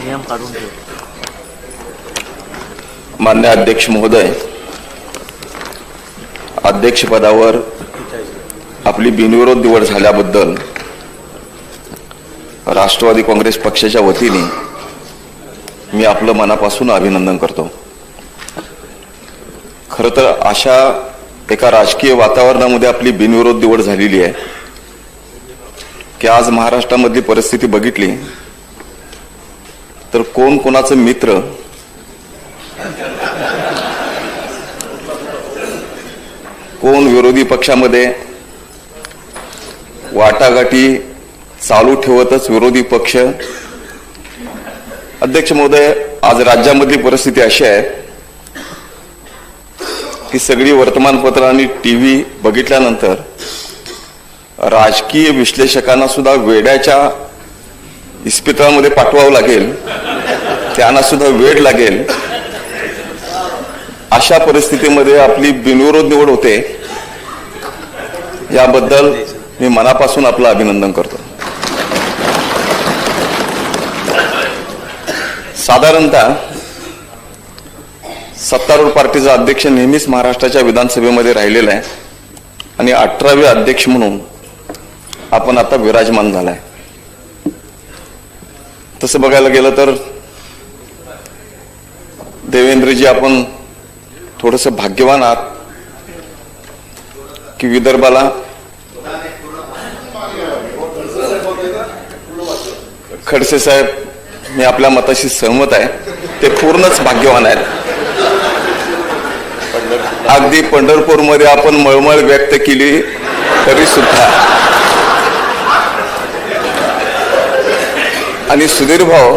नियम काढून ठेव. मान्य अध्यक्ष महोदय, अध्यक्षपदावर आपली बिनविरोध निवड झाल्याबद्दल राष्ट्रवादी काँग्रेस पक्षाच्या वतीने मी आपलं मनापासून अभिनंदन करतो. खरं तर अशा एका राजकीय वातावरणामध्ये आपली बिनविरोध निवड झालेली आहे की आज महाराष्ट्रामधली परिस्थिती बघितली तर कोण कोणाचं मित्र, कोण विरोधी पक्षामध्ये वाटाघाटी चालू ठेवतच विरोधी पक्ष. अध्यक्ष महोदय, आज राज्यामधली परिस्थिती अशी आहे की सगळी वर्तमानपत्र आणि टीव्ही बघितल्यानंतर राजकीय विश्लेषकांना सुद्धा वेड्याच्या इस्पितळामध्ये पाठवावं लागेल, त्यांना सुद्धा वेड लागेल. अशा परिस्थितीमध्ये आपली बिनविरोध निवड होते, याबद्दल मी मनापासून आपलं अभिनंदन करतो. साधारणतः सत्तारूढ पार्टीचा अध्यक्ष नेहमीच महाराष्ट्राच्या विधानसभेमध्ये राहिलेला आहे आणि 18वे अध्यक्ष म्हणून आपण आता विराजमान झालाय. तसं बघायला गेलं तर देवेंद्रजी, आपण थोडंसं भाग्यवान आहात की विदर्भाला खडसे साहेब, मी आपल्या मताशी सहमत आहे, ते पूर्णच भाग्यवान आहेत. अगदी पंढरपूरमध्ये आपण मळमळ व्यक्त केली तरी सुद्धा, आणि सुधीर भाऊ,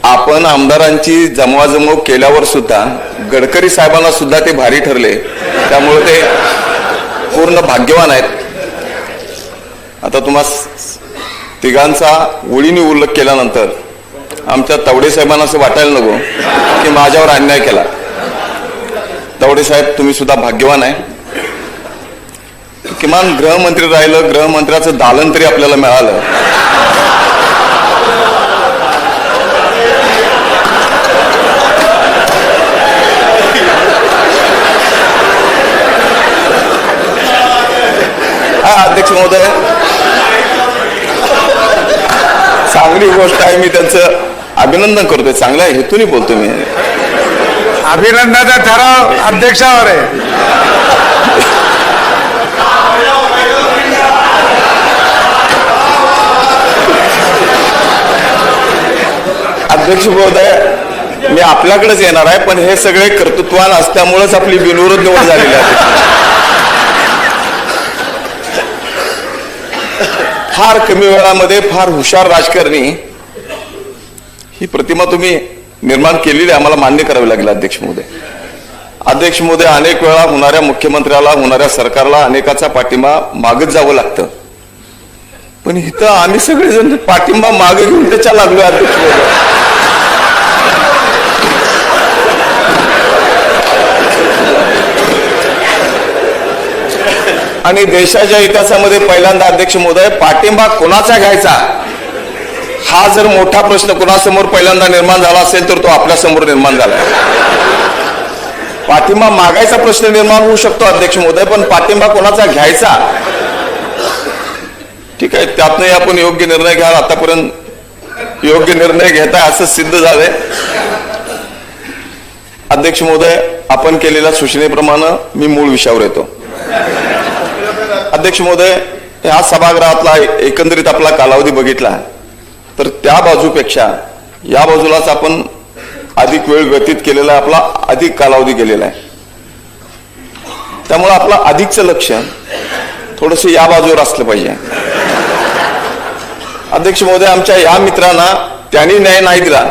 आपण आमदारांची जमवाजमव केल्यावर सुद्धा गडकरी साहेबांना सुद्धा ते भारी ठरले, त्यामुळे ते पूर्ण भाग्यवान आहेत. आता तुम्हा तिघांचा ओळीने उल्लेख केल्यानंतर आमच्या तवडे साहेबांना असं वाटायला नको की माझ्यावर अन्याय केला. तवडे साहेब, तुम्ही सुद्धा भाग्यवान आहे. किमान गृहमंत्री राहिलं, गृहमंत्र्याचं दालन तरी आपल्याला मिळालं. अध्यक्ष महोदय, चांगली गोष्ट आहे, मी त्यांचं अभिनंदन करतोय, चांगल्या हेतूने बोलतो मी. अभिनंदनाचा ठराव अध्यक्षावर आहे. अध्यक्ष महोदय, मी आपल्याकडेच येणार आहे, पण हे सगळे कर्तृत्वान असल्यामुळेच आपली बिनविरोध निवड झालेली आहे. फार कमी वेळामध्ये फार हुशार राजकारणी ही प्रतिमा तुम्ही निर्माण केलेली आम्हाला मान्य करावी लागेल. अध्यक्ष महोदय, अध्यक्ष महोदय, अनेक वेळा होणाऱ्या मुख्यमंत्र्याला, होणाऱ्या सरकारला अनेकाचा पाठिंबा मागत जावं लागतं, पण इथं आम्ही सगळेजण पाठिंबा मागे घेऊन त्याच्या लागलो. अध्यक्ष महोदय, आणि देशाच्या इतिहासामध्ये पहिल्यांदा अध्यक्ष महोदय पाठिंबा कोणाचा घ्यायचा हा जर मोठा प्रश्न कोणासमोर पहिल्यांदा निर्माण झाला असेल तर तो आपल्या समोर निर्माण झाला. पाठिंबा मागायचा प्रश्न निर्माण होऊ शकतो अध्यक्ष महोदय, पण पाठिंबा कोणाचा घ्यायचा, ठीक आहे, त्यातनंही आपण योग्य निर्णय घ्याल. आतापर्यंत योग्य निर्णय घेताय असं सिद्ध झालंय. अध्यक्ष महोदय, आपण केलेल्या सूचनेप्रमाणे मी मूळ विषयावर येतो. अध्यक्ष महोदय, ह्या सभागृहातला एकंदरीत आपला कालावधी बघितला तर त्या बाजूपेक्षा या बाजूलाच आपण अधिक वेळ व्यतीत केलेला आहे, आपला अधिक कालावधी गेलेला आहे. त्यामुळे आपलं अधिकचं लक्ष थोडंसं या बाजूवर असलं पाहिजे. अध्यक्ष महोदय, आमच्या या मित्रांना त्यांनी न्याय नाही दिला,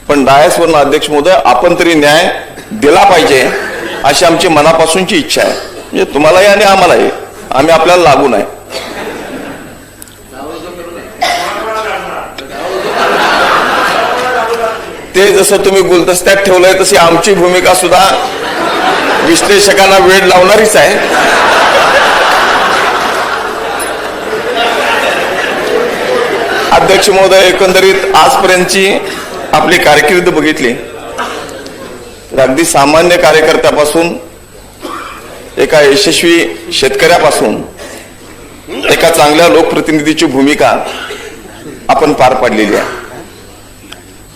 पण डायसवरून अध्यक्ष महोदय आपण तरी न्याय दिला पाहिजे अशी आमची मनापासूनची इच्छा आहे. म्हणजे तुम्हालाही आणि आम्हालाही, आम्ही आपल्याला लागू नाही. ते जसं तुम्ही गुलदस्त्यात ठेवलंय तशी आमची भूमिका सुद्धा विश्लेषकांना वेळ लावणारीच आहे. अध्यक्ष महोदय, एकंदरीत आजपर्यंतची आपली कारकीर्द बघितली तर अगदी सामान्य कार्यकर्त्यापासून एका यशस्वी शेतकऱ्यापासून एका चांगल्या लोकप्रतिनिधीची भूमिका आपण पार पाडलेली आहे.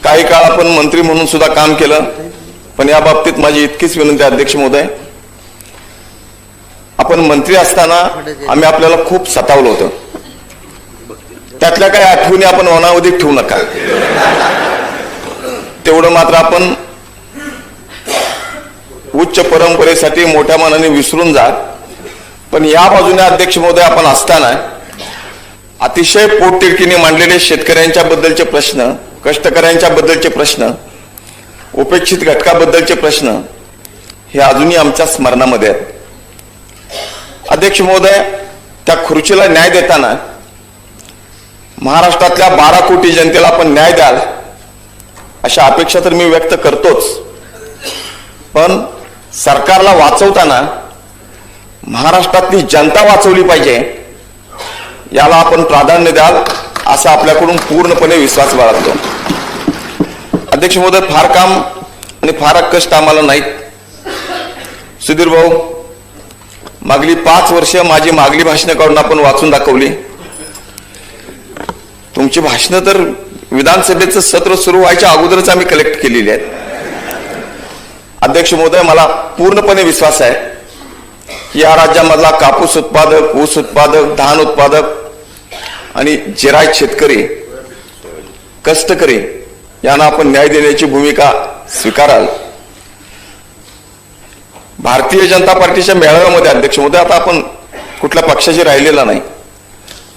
काही काळ आपण मंत्री म्हणून सुद्धा काम केलं, पण या बाबतीत माझी इतकीच विनंती आहे अध्यक्ष महोदय, आपण मंत्री असताना आम्ही आपल्याला खूप सतावलं होतं. त्यातल्या काही आठवणी आपण अनावधिक ठेवू नका, तेवढं मात्र आपण उच्च परंपरेसाठी मोठ्या मनाने विसरून जा. पण या बाजूने अध्यक्ष महोदय आपण असताना अतिशय पोटतिडकीने मांडलेले शेतकऱ्यांच्या बद्दलचे प्रश्न, कष्टकऱ्यांच्या बद्दलचे प्रश्न, उपेक्षित घटकाबद्दलचे प्रश्न हे अजूनही आमच्या स्मरणामध्ये आहेत. अध्यक्ष महोदय, त्या खुर्चीला न्याय देताना महाराष्ट्रातल्या 12 कोटी जनतेला आपण न्याय द्याल अशा अपेक्षा तर मी व्यक्त करतोच, पण सरकारला वाचवताना महाराष्ट्रातली जनता वाचवली पाहिजे याला आपण प्राधान्य द्याल असा आपल्याकडून पूर्णपणे विश्वास बाळगतो. अध्यक्ष महोदय, फार काम आणि फार कष्ट आम्हाला नाहीत. सुधीर भाऊ, मागली 5 वर्ष माझी मागली भाषणं काढून आपण वाचून दाखवली. तुमची भाषणं तर विधानसभेचं सत्र सुरू व्हायच्या अगोदरच आम्ही कलेक्ट केलेली आहेत. अध्यक्ष महोदय, मला पूर्णपणे विश्वास आहे की या राज्यामधला कापूस उत्पादक, ऊस उत्पादक, धान उत्पादक आणि जिरायत शेतकरी, कष्टकरी यांना आपण न्याय देण्याची भूमिका स्वीकाराल. भारतीय जनता पार्टीच्या मेळाव्यामध्ये अध्यक्ष महोदय, आता आपण कुठल्या पक्षाची राहिलेला नाही,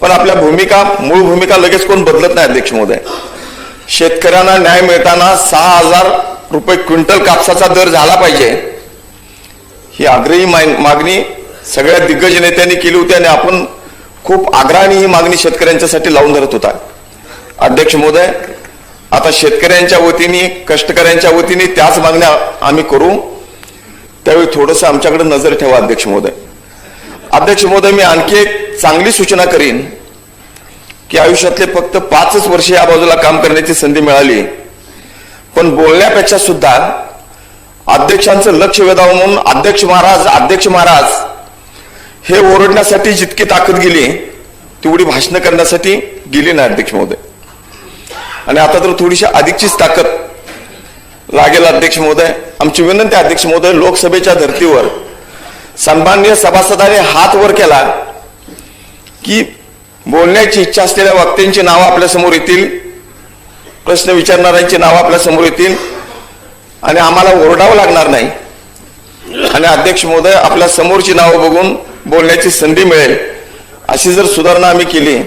पण आपल्या भूमिका, मूळ भूमिका लगेच कोण बदलत नाही. अध्यक्ष महोदय, शेतकऱ्यांना न्याय मिळताना 6,000 रुपये क्विंटल कापसाचा दर झाला पाहिजे ही आग्रही मागणी सगळ्या दिग्गज नेत्यांनी केली होती आणि आपण खूप आग्रहाने ही मागणी शेतकऱ्यांच्यासाठी लावून धरत होता. अध्यक्ष महोदय, आता शेतकऱ्यांच्या वतीने, कष्टकऱ्यांच्या वतीने त्याच मागण्या आम्ही करू, त्यावेळी थोडंसं आमच्याकडे नजर ठेवा. अध्यक्ष महोदय, अध्यक्ष महोदय, मी आणखी एक चांगली सूचना करीन की आयुष्यातले फक्त 5च वर्ष या बाजूला काम करण्याची संधी मिळाली, पण बोलण्यापेक्षा सुद्धा अध्यक्षांचं लक्ष वेधावं म्हणून अध्यक्ष महाराज हे ओरडण्यासाठी जितकी ताकद गेली तेवढी भाषण करण्यासाठी गेली नाही. अध्यक्ष महोदय, आणि आता तर थोडीशी अधिकचीच ताकद लागेल. अध्यक्ष महोदय, आमची विनंती आहे अध्यक्ष महोदय, लोकसभेच्या धर्तीवर सन्माननीय सभासदांनी हात वर केला की बोलण्याची इच्छा असलेल्या वक्त्यांची नावं आपल्या समोर येतील, प्रश्न विचारणाऱ्यांची नावं आपल्या समोर येतील आणि आम्हाला ओरडावं लागणार नाही. आणि अध्यक्ष महोदय, आपल्या समोरची नावं बघून बोलण्याची संधी मिळेल अशी जर सुधारणा आम्ही केली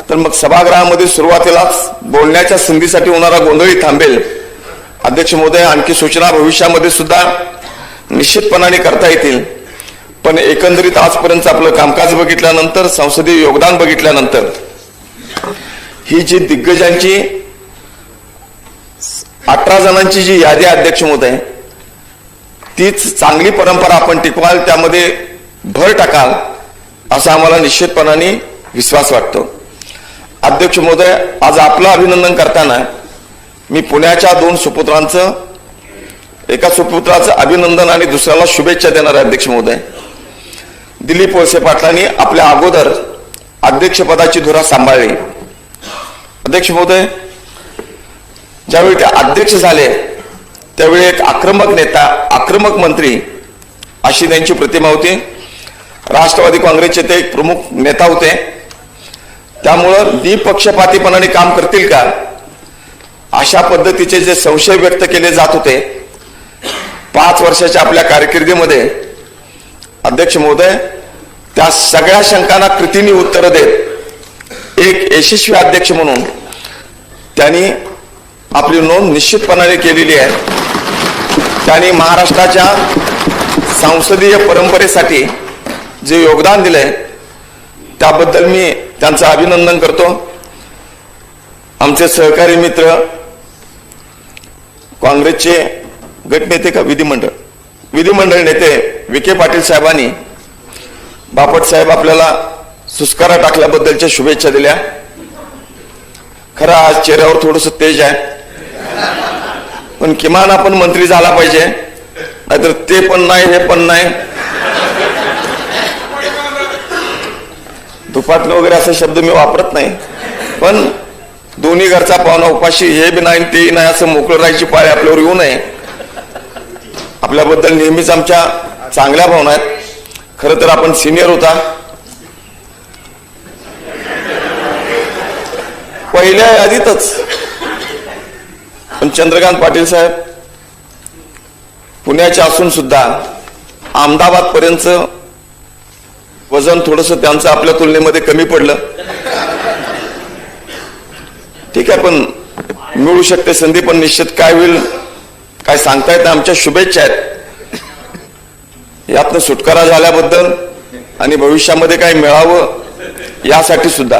तर मग सभागृहामध्ये सुरुवातीलाच बोलण्याच्या संधीसाठी होणारा गोंधळही थांबेल. अध्यक्ष महोदय, आणखी सूचना भविष्यामध्ये सुद्धा निश्चितपणाने करता येतील, पण एकंदरीत आजपर्यंत आपलं कामकाज बघितल्यानंतर, संसदीय योगदान बघितल्यानंतर ही जी दिग्गजांची 18 जणांची जी यादी अध्यक्ष महोदय, तीच चांगली परंपरा आपण टिकवाल, त्यामध्ये भर टाकाल असा आम्हाला निश्चितपणाने विश्वास वाटतो. अध्यक्ष महोदय, आज आपलं अभिनंदन करताना मी पुण्याच्या 2 सुपुत्रांचं, एका सुपुत्राचं अभिनंदन आणि दुसऱ्याला शुभेच्छा देणार आहे. अध्यक्ष महोदय, दिलीप वळसे पाटलांनी आपल्या अगोदर अध्यक्षपदाची धुरा सांभाळली. अध्यक्ष महोदय, ज्यावेळी ते अध्यक्ष झाले त्यावेळी एक आक्रमक नेता, आक्रमक मंत्री अशी त्यांची प्रतिमा होती. राष्ट्रवादी काँग्रेसचे ते एक प्रमुख नेता होते, त्यामुळं निपक्षपातीपणाने काम करतील का अशा पद्धतीचे जे संशय व्यक्त केले जात होते 5 वर्षाच्या आपल्या कारकिर्दीमध्ये, अध्यक्ष महोदय, त्या सगळ्या शंकांना कृतीने उत्तर देत एक यशस्वी अध्यक्ष म्हणून त्यांनी आपली नोंद निश्चितपणाने केलेली आहे. त्यांनी महाराष्ट्राच्या संसदीय परंपरेसाठी जे योगदान दिलंय त्याबद्दल मी त्यांचं अभिनंदन करतो. आमचे सहकारी मित्र काँग्रेसचे गटनेते का विधिमंडळ नेते विखे पाटील साहेबांनी बापट साहेब आपल्याला सुस्कारा टाकल्याबद्दलच्या शुभेच्छा दिल्या. खरं आज चेहऱ्यावर थोडस तेज आहे, पण किमान आपण मंत्री झाला पाहिजे, नाहीतर ते पण नाही हे पण नाही. दुपातलं वगैरे असे शब्द मी वापरत नाही, पण दोन्ही घरचा पाहुणा उपाशी हे बी नाही तेही नाही असं मोकळं राहायची पाळी आपल्यावर येऊ नये. आपल्याबद्दल नेहमीच आमच्या चांगल्या भावना आहेत. खरं तर आपण सिनियर होता, पहिल्या यादीतच, पण चंद्रकांत पाटील साहेब पुण्याचे असून सुद्धा अहमदाबाद पर्यंत वजन थोडस त्यांचं आपल्या तुलनेमध्ये कमी पडलं. ठीक आहे, पण मिळू शकते संधी, पण निश्चित काय होईल काय सांगता येत नाही. आमच्या शुभेच्छा आहेत यातनं सुटकारा झाल्याबद्दल आणि भविष्यामध्ये काय मिळावं यासाठी सुद्धा.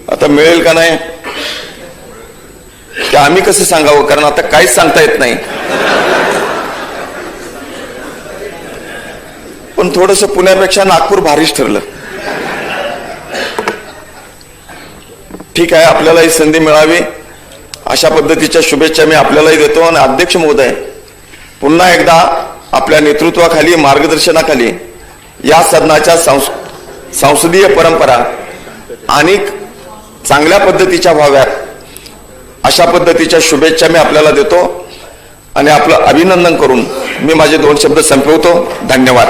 आता मिळेल का नाही की आम्ही कसं सांगावं, कारण आता काहीच सांगता येत नाही. पण थोडस पुण्यापेक्षा नागपूर भारीच ठरलं. ठीक आहे, आपल्याला ही संधी मिळावी अशा पद्धतीच्या शुभेच्छा मी आपल्यालाही देतो. आणि अध्यक्ष महोदय, पुन्हा एकदा आपल्या नेतृत्वाखाली मार्गदर्शनाखाली या सदनाच्या संसदीय परंपरा आणि चांगल्या पद्धतीच्या व्हाव्यात अशा पद्धतीच्या शुभेच्छा मी आपल्याला देतो आणि आपलं अभिनंदन करून मी माझे 2 शब्द संपवतो. धन्यवाद.